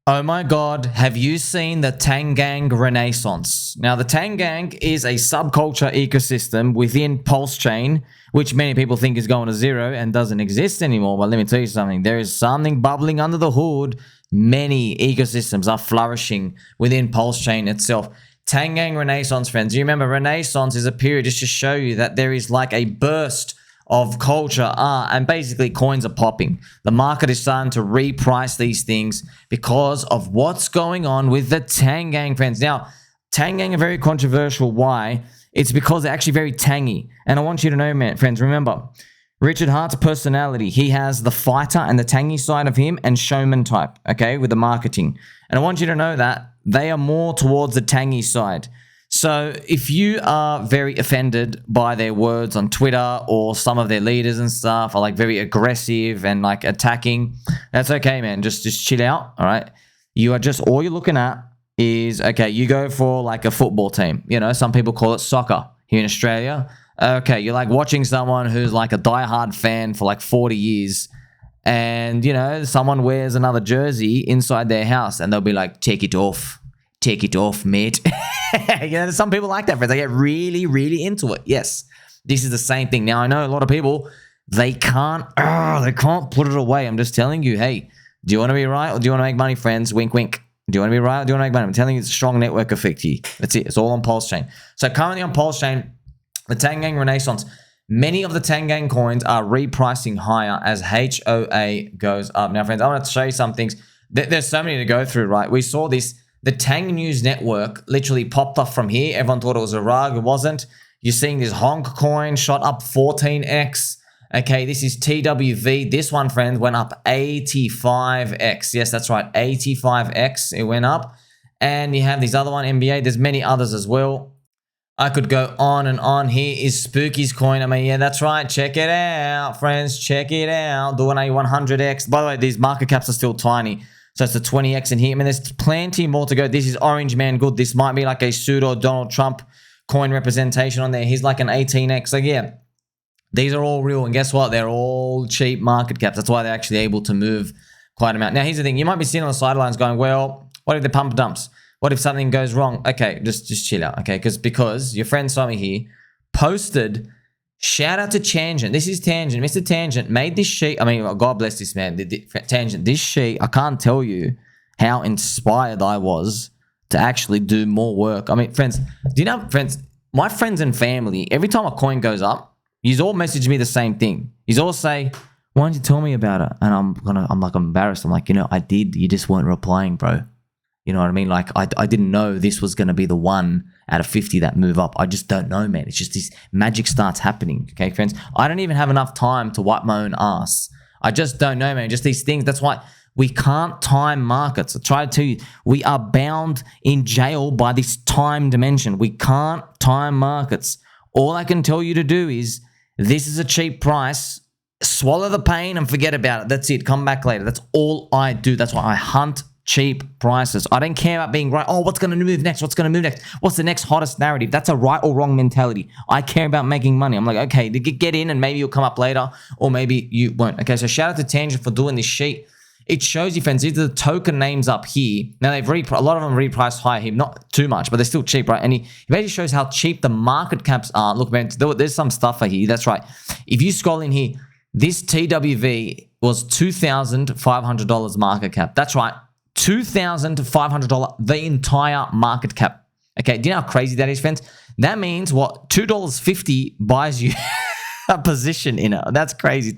Oh my God, have you seen the Tang Gang renaissance? Now, the Tang Gang is a subculture ecosystem within PulseChain, which many people think is going to zero and doesn't exist anymore. But let me tell you something, there is something bubbling under the hood. Many ecosystems are flourishing within PulseChain itself. Tang Gang renaissance, friends. You remember, renaissance is a period just to show you that there is like a burst of culture, and basically coins are popping. The market is starting to reprice these things because of what's going on with the Tang Gang, friends. Now, Tang Gang are very controversial. Why? It's because they're actually very tangy. And I want you to know, man, friends, remember, Richard Hart's personality, he has the fighter and the tangy side of him and showman type, okay, with the marketing. And I want you to know that they are more towards the tangy side. So if you are very offended by their words on Twitter or some of their leaders and stuff are like very aggressive and like attacking, that's okay, man. Just chill out, all right? You are just, all you're looking at is, okay, you go for like a football team. You know, some people call it soccer here in Australia. Okay, you're like watching someone who's like a diehard fan for like 40 years and, you know, someone wears another jersey inside their house and they'll be like, take it off, mate. You know, some people like that, friends. They get really, really into it. Yes, this is the same thing. Now, I know a lot of people, they can't put it away. I'm just telling you, hey, do you want to be right or do you want to make money, friends? Wink, wink. Do you want to be right or do you want to make money? I'm telling you, it's a strong network effect here. That's it. It's all on PulseChain. So currently on PulseChain, the Tang Gang renaissance, many of the Tang Gang coins are repricing higher as HOA goes up. Now, friends, I want to show you some things. There's so many to go through, right? We saw this. The Tang News network literally popped off from here. Everyone thought it was a rug. It wasn't. You're seeing this Honk coin shot up 14x. Okay, this is TWV. This one, friends, went up 85x. Yes, that's right, 85x. It went up. And you have this other one, NBA. There's many others as well. I could go on and on. Here is Spooky's coin. I mean, yeah, that's right. Check it out, friends. Check it out. Doing a 100x. By the way, these market caps are still tiny. So it's a 20x in here. I mean, there's plenty more to go. This is Orange Man Good. This might be like a pseudo Donald Trump coin representation on there. He's like an 18x. So yeah, these are all real. And guess what? They're all cheap market caps. That's why they're actually able to move quite an amount. Now, here's the thing. You might be sitting on the sidelines going, well, what if the pump dumps? What if something goes wrong? Okay, just chill out, okay? Because your friend Tommy here posted, shout out to Tangent. This is Tangent. Mr. Tangent made this sheet. I mean, God bless this man. Tangent, this sheet, I can't tell you how inspired I was to actually do more work. I mean, friends, do you know, friends, my friends and family, every time a coin goes up, you all message me the same thing. You all say, why don't you tell me about it? And I'm like embarrassed. I'm like, you know, I did. You just weren't replying, bro. You know what I mean? Like, I didn't know this was going to be the 1 out of 50 that move up. I just don't know, man. It's just this magic starts happening, okay, friends? I don't even have enough time to wipe my own ass. I just don't know, man. Just these things. That's why we can't time markets. I try to tell you, we are bound in jail by this time dimension. We can't time markets. All I can tell you to do is, this is a cheap price. Swallow the pain and forget about it. That's it. Come back later. That's all I do. That's why I hunt cheap prices. I don't care about being right. Oh, what's going to move next? What's going to move next? What's the next hottest narrative? That's a right or wrong mentality. I care about making money. I'm like, okay, get in and maybe you'll come up later or maybe you won't. Okay, so shout out to Tangent for doing this sheet. It shows you, friends, these are the token names up here. Now, a lot of them repriced higher here. Not too much, but they're still cheap, right? And he basically shows how cheap the market caps are. Look, man, there's some stuff here. That's right. If you scroll in here, this TWV was $2,500 market cap. That's right. $2,500, the entire market cap. Okay, do you know how crazy that is, friends? That means what? $2.50 buys you a position in it. That's crazy.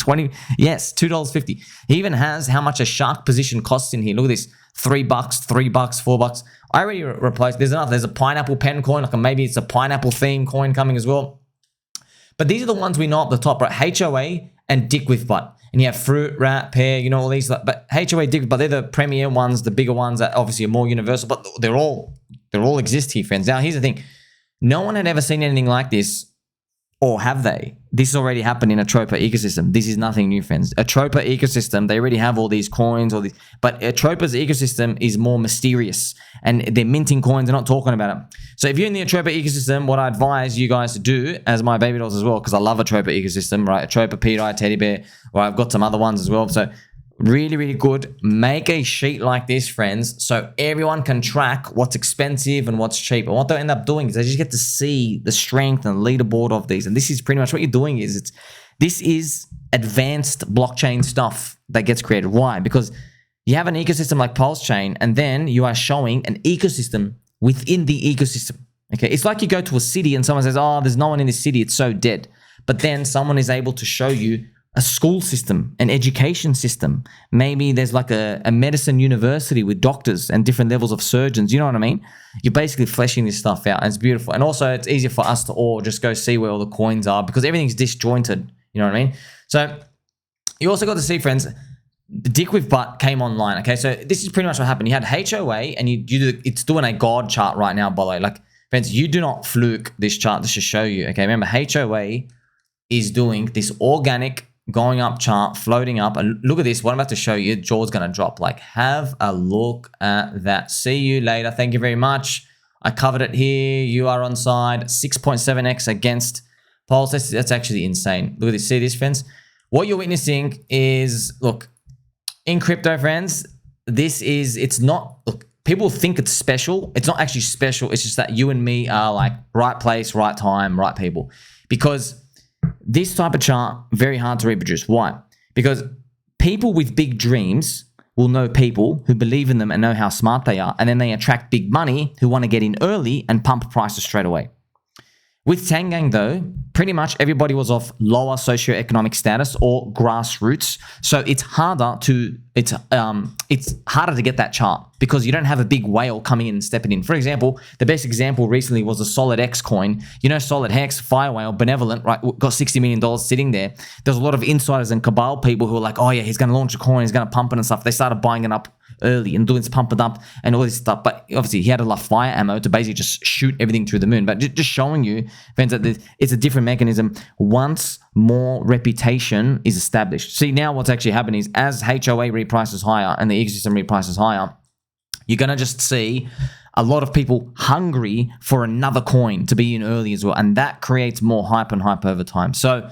Yes, $2.50. He even has how much a shark position costs in here. Look at this. $3, $3, $4. I already replaced. There's enough. There's a pineapple pen coin. Like maybe it's a pineapple theme coin coming as well. But these are the ones we know at the top, right? HOA and DickWifButt. And you have fruit, rat, pear, you know, all these. But HOA, but they're the premier ones, the bigger ones that obviously are more universal. But they all exist here, friends. Now, here's the thing. No one had ever seen anything like this, or have they? This already happened in ATROPA ecosystem. This is nothing new, friends. ATROPA ecosystem, they already have all these coins, but ATROPA's ecosystem is more mysterious, and they're minting coins. They're not talking about it. So if you're in the ATROPA ecosystem, what I advise you guys to do, as my baby dolls as well, because I love ATROPA ecosystem, right? ATROPA, Peter, Teddy Bear, or I've got some other ones as well. So Really, really good. Make a sheet like this, friends, so everyone can track what's expensive and what's cheap. And what they'll end up doing is they just get to see the strength and leaderboard of these. And this is pretty much what you're doing is this is advanced blockchain stuff that gets created. Why? Because you have an ecosystem like PulseChain, and then you are showing an ecosystem within the ecosystem. Okay, it's like you go to a city and someone says, oh, there's no one in this city, it's so dead. But then someone is able to show you a school system, an education system. Maybe there's like a medicine university with doctors and different levels of surgeons. You know what I mean? You're basically fleshing this stuff out, and it's beautiful. And also, it's easier for us to all just go see where all the coins are because everything's disjointed. You know what I mean? So you also got to see, friends, the DickWifButt came online. Okay, so this is pretty much what happened. You had HOA, and it's doing a God chart right now, by the way. Like, friends, you do not fluke this chart. This should show you. Okay, remember, HOA is doing this organic going up chart, floating up. And look at this. What I'm about to show you, jaw's going to drop. Like, have a look at that. See you later. Thank you very much. I covered it here. You are on side. 6.7x against Pulse. That's actually insane. Look at this. See this, friends? What you're witnessing is, look, in crypto, friends, it's not, look, people think it's special. It's not actually special. It's just that you and me are like right place, right time, right people. Because this type of chart, very hard to reproduce. Why? Because people with big dreams will know people who believe in them and know how smart they are. And then they attract big money who want to get in early and pump prices straight away. With Tang Gang, though, pretty much everybody was of lower socioeconomic status or grassroots. So it's harder to get that chart because you don't have a big whale coming in and stepping in. For example, the best example recently was the Solid X coin. You know, Solid X, Fire Whale, Benevolent, right? Got $60 million sitting there. There's a lot of insiders and cabal people who are like, oh yeah, he's going to launch a coin, he's going to pump it and stuff. They started buying it up early and doing this pump it up and all this stuff. But obviously he had a lot of fire ammo to basically just shoot everything through the moon. But just showing you, friends, that it's a different mechanism once more reputation is established. See, now what's actually happening is as HOA reprices higher and the ecosystem reprices higher, you're going to just see a lot of people hungry for another coin to be in early as well. And that creates more hype and hype over time. So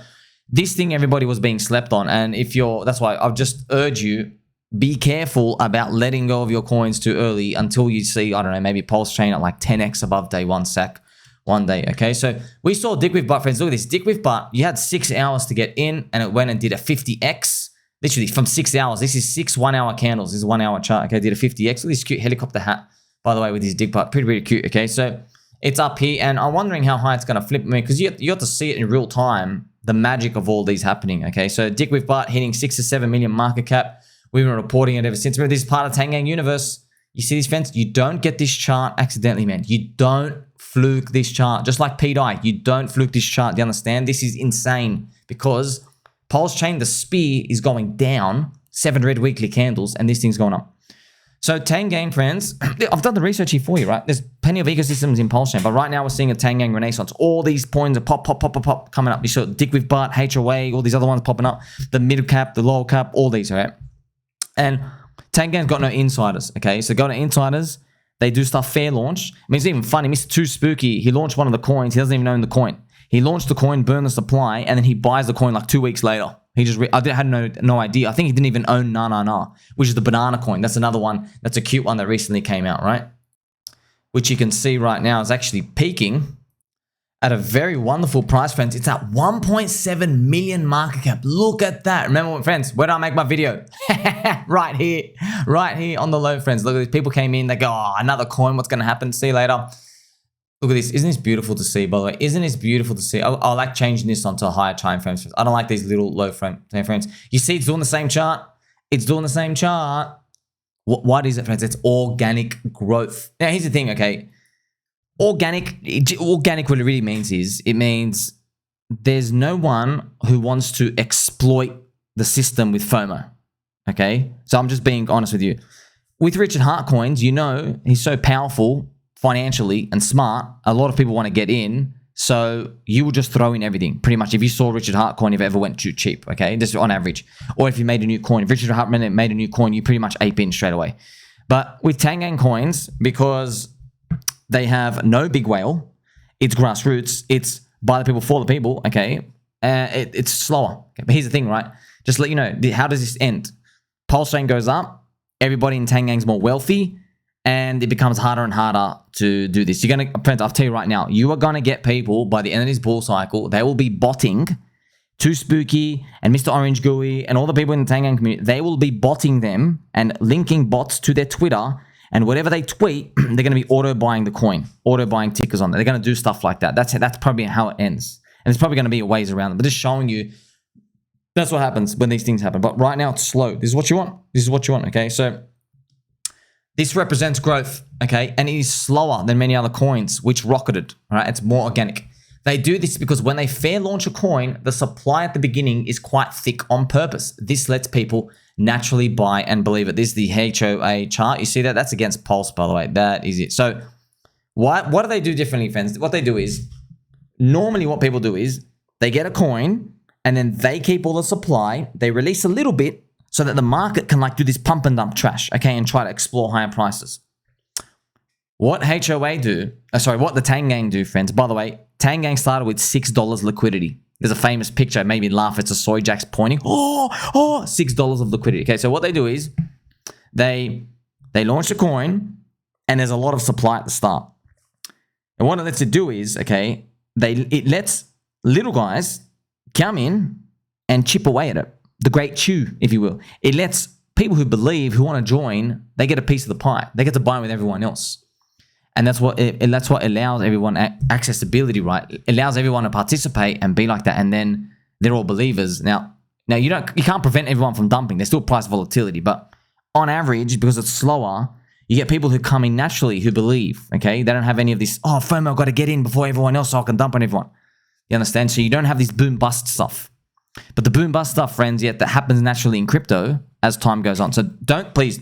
this thing, everybody was being slept on. And that's why I've just urged you, be careful about letting go of your coins too early until you see, I don't know, maybe PulseChain at like 10x above day one sack one day. Okay, so we saw DickWifButt, friends. Look at this. DickWifButt, you had 6 hours to get in and it went and did a 50x. Literally from 6 hours. This is 6 1-hour candles. This is a 1 hour chart. Okay, did a 50x. Look at this cute helicopter hat, by the way, with his DickWifButt. Pretty cute. Okay, so it's up here and I'm wondering how high it's going to flip me because you have to see it in real time, the magic of all these happening. Okay, so DickWifButt hitting 6 to 7 million market cap. We've been reporting it ever since. Remember, this is part of Tang Gang universe. You see these, friends? You don't get this chart accidentally, man. You don't fluke this chart. Just like PDI, you don't fluke this chart. Do you understand? This is insane because PulseChain, the spear is going down, 7 red weekly candles, and this thing's going up. So Tang Gang, friends, I've done the research here for you, right? There's plenty of ecosystems in PulseChain, but right now we're seeing a Tang Gang renaissance. All these coins are pop coming up. You saw DickWifButt, HOA, all these other ones popping up. The middle cap, the lower cap, all these, all right? And Tang Gang's got no insiders, okay? So go to insiders. They do stuff fair launch. I mean, it's even funny. Mr. Too Spooky, he launched one of the coins. He doesn't even own the coin. He launched the coin, burned the supply, and then he buys the coin like 2 weeks later. He just, I had no idea. I think he didn't even own NANANA, which is the banana coin. That's another one. That's a cute one that recently came out, right? Which you can see right now is actually peaking at a very wonderful price, friends. It's at 1.7 million market cap. Look at that. Remember, friends, where did I make my video? Right here on the low, friends. Look at this. People came in. They go, oh, another coin. What's going to happen? See you later. Look at this. Isn't this beautiful to see, by the way? Isn't this beautiful to see? I like changing this onto higher time frames. I don't like these little low time frames. You see it's doing the same chart. It's doing the same chart. What is it, friends? It's organic growth. Now, here's the thing, okay? Organic, what it really means is, it means there's no one who wants to exploit the system with FOMO, okay? So I'm just being honest with you. With Richard Hart coins, you know, he's so powerful financially and smart, a lot of people want to get in, so you will just throw in everything. Pretty much, if you saw Richard Hart coin, if it ever went too cheap, okay? Just on average. Or if you made a new coin, if Richard Hart made a new coin, you pretty much ape in straight away. But with Tang Gang coins, because they have no big whale, it's grassroots, it's by the people, for the people, okay? It's slower. Okay? But here's the thing, right? Just let you know, how does this end? PulseChain goes up, everybody in Tang Gang's more wealthy, and it becomes harder and harder to do this. You're gonna, friends, I'll tell you right now, you are gonna get people by the end of this bull cycle, they will be botting Too Spooky and Mr. Orange Gooey and all the people in the Tang Gang community. They will be botting them and linking bots to their Twitter, and whatever they tweet, they're gonna be auto buying the coin, auto buying tickers on there. They're gonna do stuff like that. That's probably how it ends. And there's probably gonna be ways around it, but just showing you that's what happens when these things happen. But right now it's slow. This is what you want. This is what you want, okay? So this represents growth, okay? And it is slower than many other coins, which rocketed, all right? It's more organic. They do this because when they fair launch a coin, the supply at the beginning is quite thick on purpose. This lets people naturally buy and believe it. This is the HOA chart. You see that? That's against Pulse, by the way. That is it. So what do they do differently, friends? What they do is, normally what people do is they get a coin and then they keep all the supply. They release a little bit so that the market can like do this pump and dump trash, okay, and try to explore higher prices. What HOA do, what the Tang Gang do, friends, by the way, Tang Gang started with $6 liquidity. There's a famous picture, it made me laugh. It's a soy jacks pointing, $6 of liquidity. Okay, so what they do is they launch the coin and there's a lot of supply at the start. And what it lets it do is, okay, it lets little guys come in and chip away at it. The great chew, if you will. It lets people who believe, who want to join, they get a piece of the pie. They get to buy with everyone else. And that's what allows everyone accessibility, right? It allows everyone to participate and be like that, and then they're all believers. Now you can't prevent everyone from dumping. There's still price volatility, but on average, because it's slower, you get people who come in naturally who believe, okay? They don't have any of this, FOMO, I've got to get in before everyone else so I can dump on everyone. You understand? So you don't have this boom bust stuff. But the boom bust stuff, friends, that happens naturally in crypto as time goes on. So don't, please,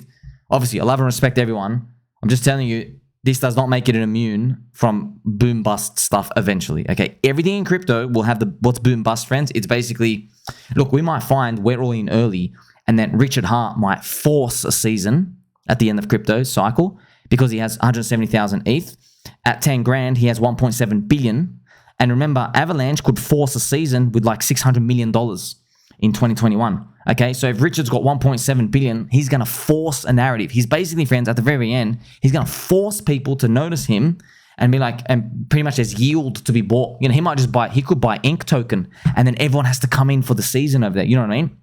obviously, I love and respect everyone. I'm just telling you, this does not make it immune from boom bust stuff eventually, okay? Everything in crypto will have what's boom bust, friends. It's basically, look, we might find we're all in early and then Richard Hart might force a season at the end of crypto cycle because he has 170,000 ETH. At 10 grand, he has 1.7 billion. And remember, Avalanche could force a season with like $600 million in 2021. Okay, so if Richard's got 1.7 billion, he's going to force a narrative. He's basically, friends, at the very end, he's going to force people to notice him and be like, and pretty much as yield to be bought. You know, he could buy Ink token and then everyone has to come in for the season over there. You know what I mean?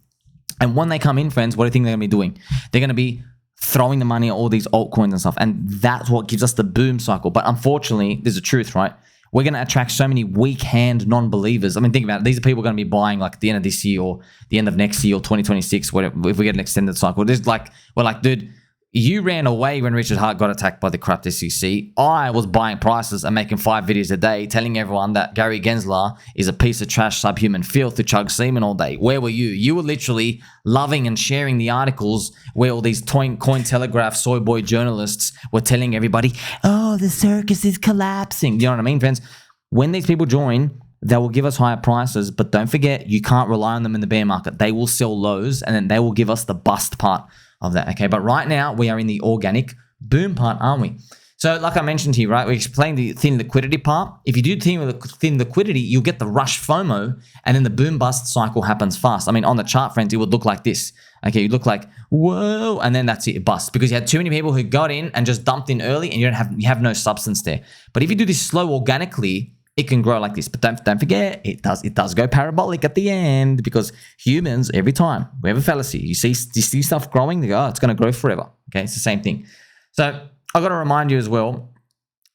And when they come in, friends, what do you think they're going to be doing? They're going to be throwing the money at all these altcoins and stuff. And that's what gives us the boom cycle. But unfortunately, there's a truth, right? We're going to attract so many weak hand non-believers. I mean, think about it. These are people going to be buying like at the end of this year or the end of next year or 2026, whatever, if we get an extended cycle. There's like, we're like, dude, you ran away when Richard Hart got attacked by the corrupt SEC. I was buying prices and making 5 videos a day telling everyone that Gary Gensler is a piece of trash subhuman filth who chugs semen all day. Where were you? You were literally loving and sharing the articles where all these Cointelegraph soy boy journalists were telling everybody, oh, the circus is collapsing. You know what I mean, friends? When these people join, they will give us higher prices, but don't forget, you can't rely on them in the bear market. They will sell lows and then they will give us the bust part of that, okay? But right now, we are in the organic boom part, aren't we? So like I mentioned here, right, we explained the thin liquidity part. If you do thin liquidity, you'll get the rush FOMO, and then the boom bust cycle happens fast. I mean, on the chart, friends, it would look like this. Okay, you look like, whoa, and then that's it busts because you had too many people who got in and just dumped in early and you have no substance there. But if you do this slow organically, it can grow like this. But don't forget, it does go parabolic at the end because humans, every time, we have a fallacy. You see stuff growing, they go, it's going to grow forever. Okay, it's the same thing. So I've got to remind you as well,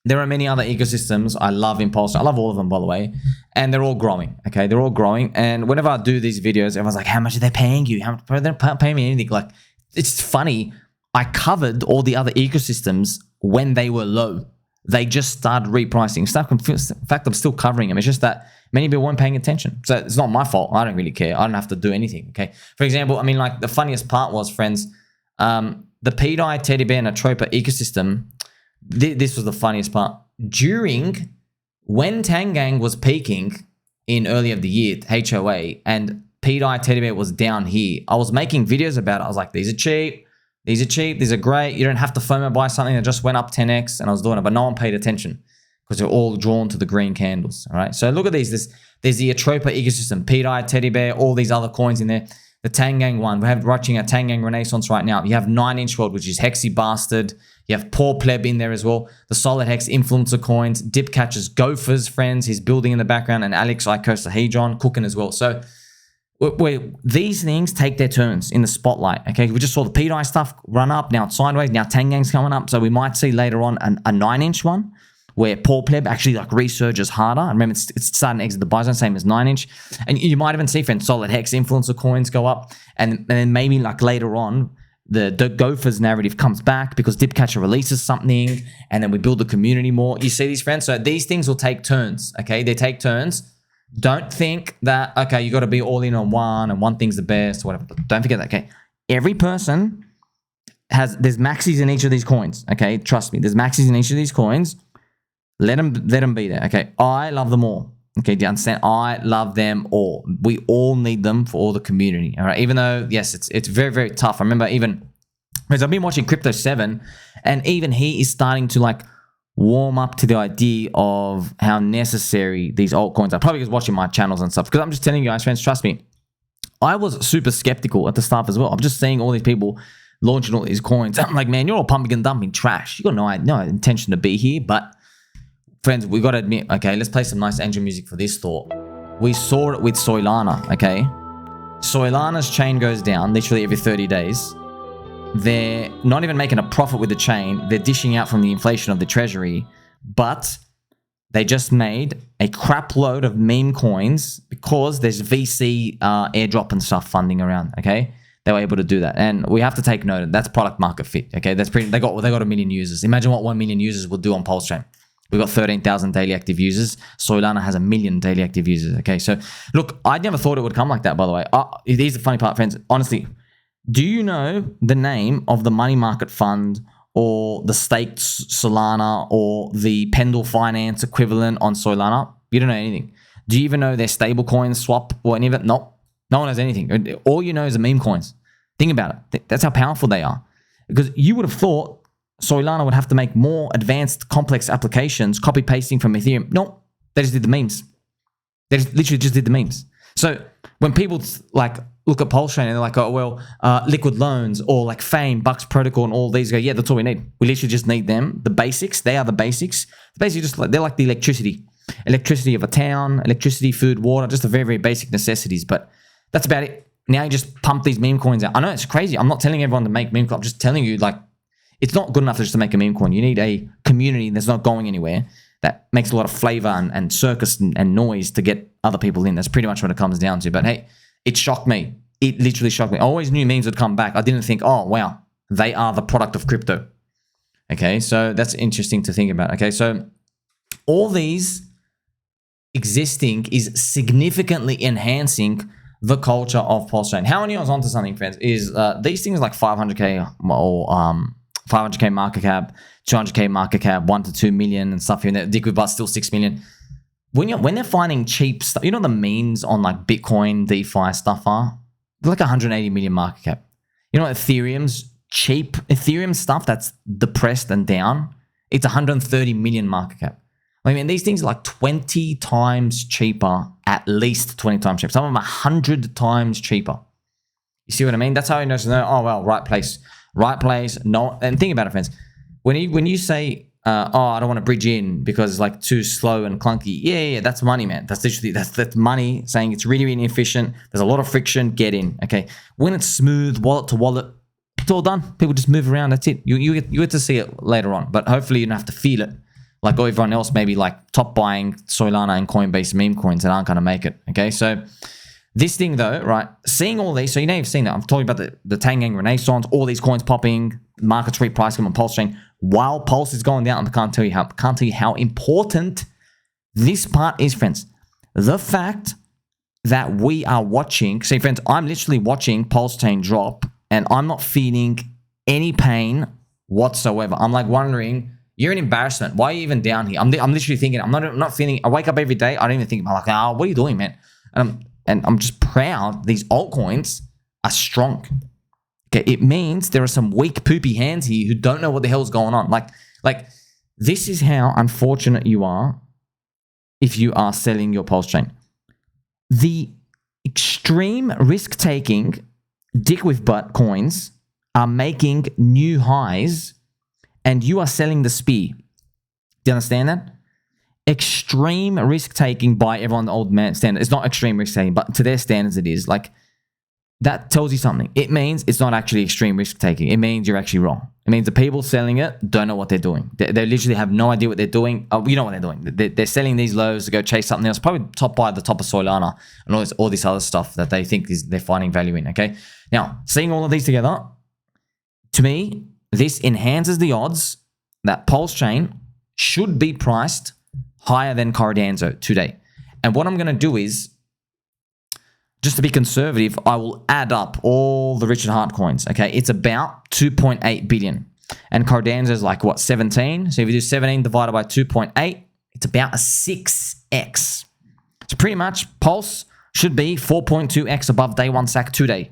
there are many other ecosystems I love in Pulse. I love all of them, by the way. And they're all growing, okay? They're all growing. And whenever I do these videos, everyone's like, how much are they paying you? They're not paying me anything. Like, it's funny. I covered all the other ecosystems when they were low. They just started repricing stuff. In fact, I'm still covering them. It's just that many people weren't paying attention. So it's not my fault. I don't really care. I don't have to do anything, okay? For example, I mean, like the funniest part was, friends, the PDI, Teddy Bear, and ATROPA ecosystem, this was the funniest part. When Tang Gang was peaking in early of the year, HOA, and PDI, Teddy Bear was down here, I was making videos about it. I was like, these are cheap. These are cheap. These are great. You don't have to FOMO buy something that just went up 10x, and I was doing it, but no one paid attention because they're all drawn to the green candles, all right? So look at these. There's the ATROPA ecosystem, PDI, Teddy Bear, all these other coins in there. the Tang Gang one. We're watching a Tang Gang Renaissance right now. You have 9-inch World, which is Hexy Bastard. You have Poor Pleb in there as well. The Solid Hex Influencer Coins, Dip Catchers, Gophers, friends. He's building in the background, and Alex Icosahedron cooking as well. So these things take their turns in the spotlight. Okay, we just saw the PDI stuff run up. Now it's sideways. Now Tang Gang's coming up. So we might see later on a 9-inch one where Poor Pleb actually like resurges harder. And remember, it's starting to exit the buy zone, same as 9-inch. And you might even see, friends, Solid Hex Influencer Coins go up, and then maybe like later on, the Gophers narrative comes back because Dipcatcher releases something, and then we build the community more. You see these, friends? So these things will take turns, okay? They take turns. Don't think that, okay, you got to be all in on one and one thing's the best or whatever. Don't forget that, okay? Every person there's maxis in each of these coins, okay? Trust me, there's maxis in each of these coins. Let them be there, okay? I love them all. Okay, do you understand? I love them all. We all need them for all the community, all right? Even though, yes, it's very, very tough. I remember even, because I've been watching Crypto 7, and even he is starting to like warm up to the idea of how necessary these altcoins are. Probably because watching my channels and stuff. Because I'm just telling you guys, friends, trust me. I was super skeptical at the start as well. I'm just seeing all these people launching all these coins. I'm like, man, you're all pumping and dumping trash. You got no intention to be here, but friends, we got to admit, okay, let's play some nice angel music for this thought. We saw it with Soylana, okay? Soylana's chain goes down literally every 30 days. They're not even making a profit with the chain. They're dishing out from the inflation of the treasury, but they just made a crap load of meme coins because there's VC airdrop and stuff funding around, okay? They were able to do that. And we have to take note of that's product market fit, okay? That's pretty, they got 1 million users. Imagine what 1 million users will do on PulseChain. We've got 13,000 daily active users. Soylana has 1 million daily active users. Okay, so look, I never thought it would come like that, by the way. Here's the funny part, friends. Honestly, do you know the name of the money market fund or the staked Solana or the Pendle Finance equivalent on Soylana? You don't know anything. Do you even know their stablecoin swap or any of it? No, no one knows anything. All you know is the meme coins. Think about it. That's how powerful they are. Because you would have thought Soylana would have to make more advanced, complex applications, copy-pasting from Ethereum. No, they just did the memes. They literally just did the memes. So when people like look at PulseChain and they're like, oh, well, liquid loans or like Fame, Bucks Protocol and all these go, yeah, that's all we need. We literally just need them. The basics, they are the basics. Basically just like, they're like the electricity of a town, electricity, food, water, just the very, very basic necessities. But that's about it. Now you just pump these meme coins out. I know it's crazy. I'm not telling everyone to make meme coins. I'm just telling you like, it's not good enough just to make a meme coin. You need a community that's not going anywhere that makes a lot of flavor and circus and noise to get other people in. That's pretty much what it comes down to. But hey, it shocked me. It literally shocked me. I always knew memes would come back. I didn't think, oh, wow, they are the product of crypto. Okay, so that's interesting to think about. Okay, so all these existing is significantly enhancing the culture of PulseChain. How many I was onto something, friends, is these things like 500K or 500K market cap, 200K market cap, 1 to 2 million and stuff here. And DickWifButt still 6 million. When they're finding cheap stuff, you know the memes on like Bitcoin, DeFi stuff are? They're like 180 million market cap. You know Ethereum's cheap Ethereum stuff that's depressed and down? It's 130 million market cap. I mean, these things are like 20 times cheaper, at least 20 times cheaper. Some of them 100 times cheaper. You see what I mean? That's how you know, oh, well, right place. Right place, no, and think about it, friends. When you say, oh, I don't want to bridge in because it's like too slow and clunky. Yeah, that's money, man. That's literally that's money saying it's really, really inefficient. There's a lot of friction. Get in, okay. When it's smooth, wallet to wallet, it's all done. People just move around. That's it. You get to see it later on, but hopefully you don't have to feel it like everyone else. Maybe like top buying Soylana and Coinbase meme coins that aren't going to make it. Okay, so. This thing though, right, seeing all these, so you know you've seen that. I'm talking about the Tang Gang Renaissance, all these coins popping, market's repricing on PulseChain, while Pulse is going down. I can't tell you how important this part is, friends. The fact that we are watching, see friends, I'm literally watching PulseChain drop and I'm not feeling any pain whatsoever. I'm like wondering, you're an embarrassment. Why are you even down here? I'm literally thinking, I'm not feeling, I wake up every day, I don't even think about like, oh, what are you doing, man? And I'm just proud these altcoins are strong. Okay, it means there are some weak poopy hands here who don't know what the hell's going on. Like this is how unfortunate you are if you are selling your PulseChain. The extreme risk taking DickWifButt coins are making new highs and you are selling the SPI. Do you understand that? Extreme risk taking by everyone, the old man standard. It's not extreme risk taking, but to their standards it is. Like, that tells you something. It means it's not actually extreme risk taking. It means you're actually wrong. It means the people selling it don't know what they're doing. They literally have no idea what they're doing. Oh, you know what they're doing. They're selling these lows to go chase something else, probably by the top of Soylana and all this other stuff that they think they're finding value in, okay? Now, seeing all of these together, to me, this enhances the odds that PulseChain should be priced higher than Cardano today. And what I'm going to do is, just to be conservative, I will add up all the Richard Heart coins, okay? It's about 2.8 billion. And Cardano is like, what, 17? So if you do 17 divided by 2.8, it's about a 6x. So pretty much, Pulse should be 4.2x above day one sack today.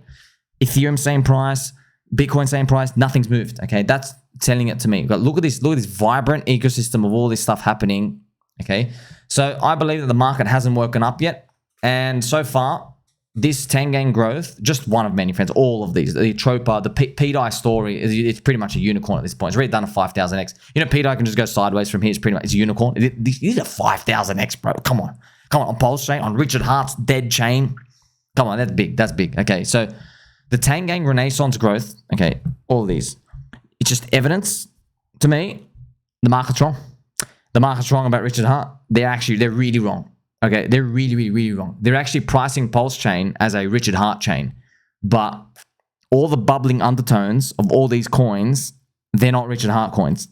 Ethereum, same price. Bitcoin, same price. Nothing's moved, okay? That's telling it to me. But look at this vibrant ecosystem of all this stuff happening, okay? So I believe that the market hasn't woken up yet. And so far, this Tang Gang growth, just one of many friends, all of these, the ATROPA, the PDI story, it's pretty much a unicorn at this point. It's already done a 5,000x. You know, PDI can just go sideways from here. It's pretty much, it's a unicorn. These are 5,000x, bro. Come on. On PulseChain, on Richard Hart's dead chain. Come on, that's big. Okay, so the Tang Gang Renaissance growth, okay, all of these, it's just evidence to me, the market's wrong. The market's wrong about Richard Hart. They're really wrong. Okay, they're really wrong. They're actually pricing PulseChain as a Richard Hart chain, but all the bubbling undertones of all these coins, they're not Richard Hart coins.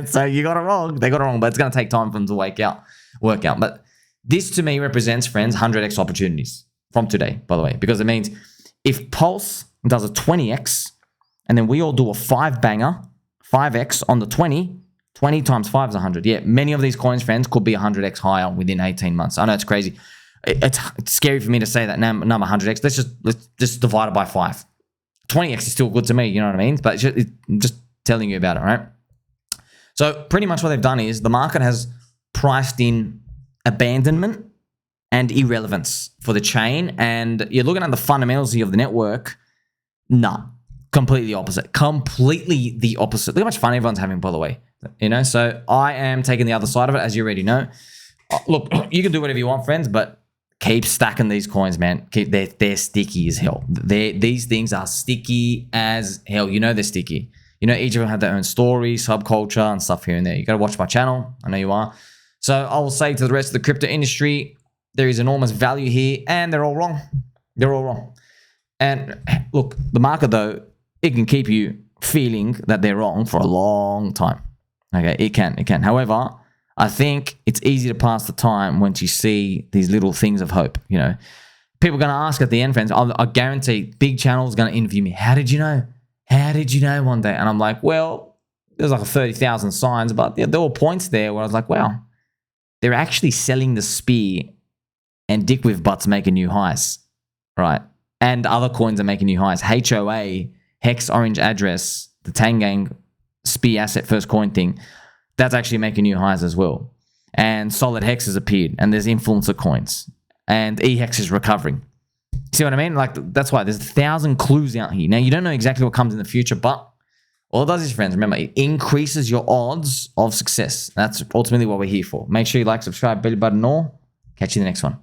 So you got it wrong. They got it wrong, but it's going to take time for them to work out. But this to me represents, friends, 100x opportunities from today, by the way, because it means if Pulse does a 20x and then we all do a 5-banger, 5x on the 20 times 5 is 100. Yeah, many of these coins, friends, could be 100x higher within 18 months. I know it's crazy. It's scary for me to say that number 100x. Let's just divide it by 5. 20x is still good to me, you know what I mean? But it's just telling you about it, right? So pretty much what they've done is the market has priced in abandonment and irrelevance for the chain. And you're looking at the fundamentals of the network. Nah, completely opposite. Completely the opposite. Look how much fun everyone's having, by the way. You know, so I am taking the other side of it, as you already know. Look, you can do whatever you want, friends, but keep stacking these coins, man. They're sticky as hell. These things are sticky as hell. You know they're sticky. You know, each of them have their own story, subculture, and stuff here and there. You got to watch my channel. I know you are. So I will say to the rest of the crypto industry, there is enormous value here, and they're all wrong. They're all wrong. And look, the market, though, it can keep you feeling that they're wrong for a long time. Okay, it can. However, I think it's easy to pass the time once you see these little things of hope. You know, people are going to ask at the end, friends, I guarantee big channels going to interview me. How did you know? How did you know one day? And I'm like, well, there's like 30,000 signs, but there were points there where I was like, wow, they're actually selling the SPI and DickWifButt's making new highs, right? And other coins are making new highs. HOA, Hex Orange Address, the Tang Gang SPI asset first coin thing, that's actually making new highs as well. And Solid Hex has appeared, and there's influencer coins, and eHex is recovering. See what I mean? Like, that's why there's 1,000 clues out here. Now, you don't know exactly what comes in the future, but all it does is, friends, remember, it increases your odds of success. That's ultimately what we're here for. Make sure you like, subscribe, belly button, all. Catch you in the next one.